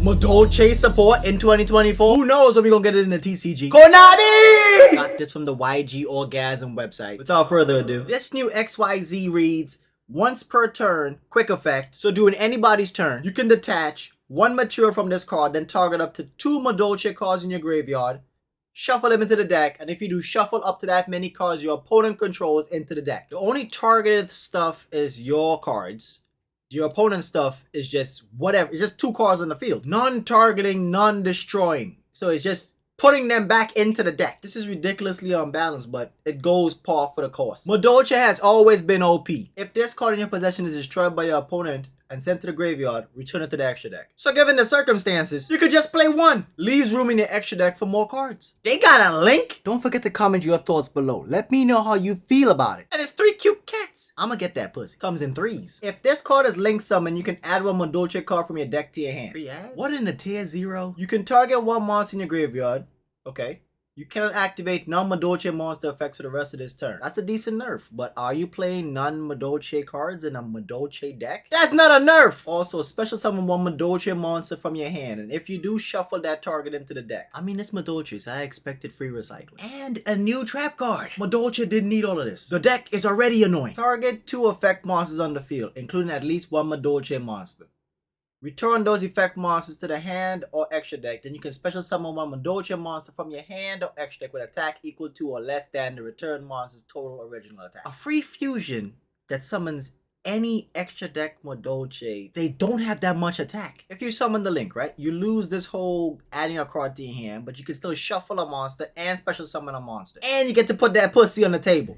Madolche support in 2024? Who knows when we gonna get it in the TCG? Konami! Got this from the YG Orgasm website. Without further ado, this new XYZ reads, once per turn, quick effect. So during anybody's turn, you can detach one material from this card, then target up to 2 Madolche cards in your graveyard, shuffle them into the deck, and if you do shuffle up to that many cards your opponent controls into the deck. The only targeted stuff is your cards. Your opponent's stuff is just whatever. It's just 2 cards on the field. None-targeting, none-destroying. So it's just putting them back into the deck. This is ridiculously unbalanced, but it goes par for the course. Madolche has always been OP. If this card in your possession is destroyed by your opponent and sent to the graveyard, return it to the extra deck. So given the circumstances, you could just play one. Leaves room in the extra deck for more cards. They got a link? Don't forget to comment your thoughts below. Let me know how you feel about it. And it's 3 cute cats. I'ma get that pussy. Comes in 3s. If this card is link summoned, you can add one Madolche card from your deck to your hand. What in the tier 0? You can target one monster in your graveyard. Okay. You cannot activate non-Madolche monster effects for the rest of this turn. That's a decent nerf, but are you playing non-Madolche cards in a Madolche deck? That's not a nerf! Also, special summon one Madolche monster from your hand, and if you do, shuffle that target into the deck. I mean, it's Madolche, so I expected free recycling. And a new trap card! Madolche didn't need all of this. The deck is already annoying. Target 2 effect monsters on the field, including at least one Madolche monster. Return those effect monsters to the hand or extra deck. Then you can special summon one Madolche monster from your hand or extra deck with attack equal to or less than the return monster's total original attack. A free fusion that summons any extra deck Madolche. They don't have that much attack. If you summon the link, right, you lose this whole adding a card to your hand, but you can still shuffle a monster and special summon a monster. And you get to put that pussy on the table.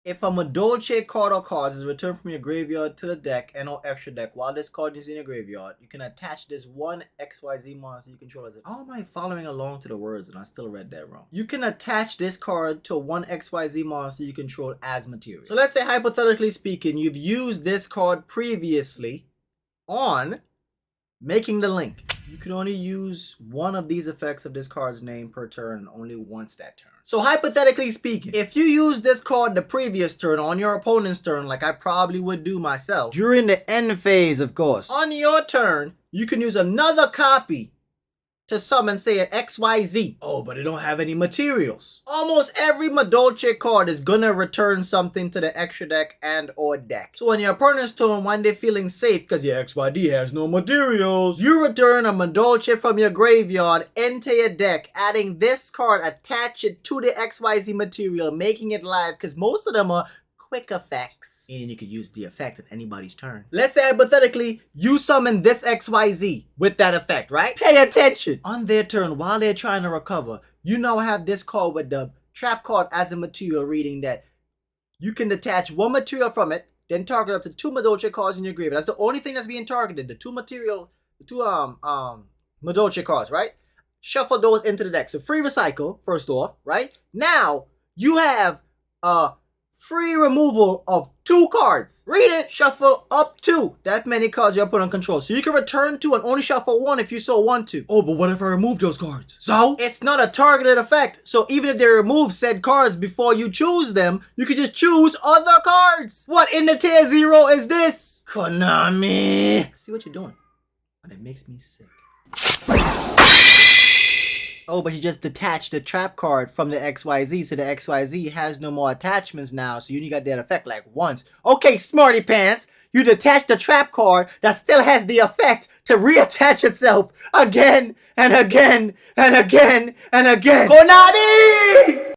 If a Madolche card or cards is returned from your graveyard to the deck and or extra deck while this card is in your graveyard, you can attach this one XYZ monster you control as it. How am I following along to the words and I still read that wrong? You can attach this card to one XYZ monster you control as material. So let's say, hypothetically speaking, you've used this card previously on making the link. You can only use one of these effects of this card's name per turn, only once that turn. So hypothetically speaking, if you use this card the previous turn on your opponent's turn, like I probably would do myself, during the end phase, of course, on your turn, you can use another copy to summon, say, an XYZ. Oh, but it don't have any materials. Almost every Madolche card is gonna return something to the extra deck and or deck. So on your opponent's turn, when they're feeling safe because your XYZ has no materials, you return a Madolche from your graveyard into your deck, adding this card, attach it to the XYZ material, making it live, because most of them are quick effects. And you could use the effect at anybody's turn. Let's say hypothetically, you summon this XYZ with that effect, right? Pay attention! On their turn, while they're trying to recover, you now have this card with the trap card as a material, reading that you can detach one material from it, then target up to 2 Madolche cards in your graveyard. That's the only thing that's being targeted, the 2 Madolche cards, right? Shuffle those into the deck. So free recycle, first off, right? Now, you have free removal of 2 cards. Read it. Shuffle up to that many cards your opponent controls. So you can return 2 and only shuffle 1 if you so want to. Oh, but what if I remove those cards? So? It's not a targeted effect. So even if they remove said cards before you choose them, you can just choose other cards. What in the tier 0 is this? Konami. See what you're doing. And it makes me sick. Oh, but you just detached the trap card from the XYZ, so the XYZ has no more attachments now, so you only got that effect like once. Okay, smarty pants, you detached the trap card that still has the effect to reattach itself again and again and again and again. Konami!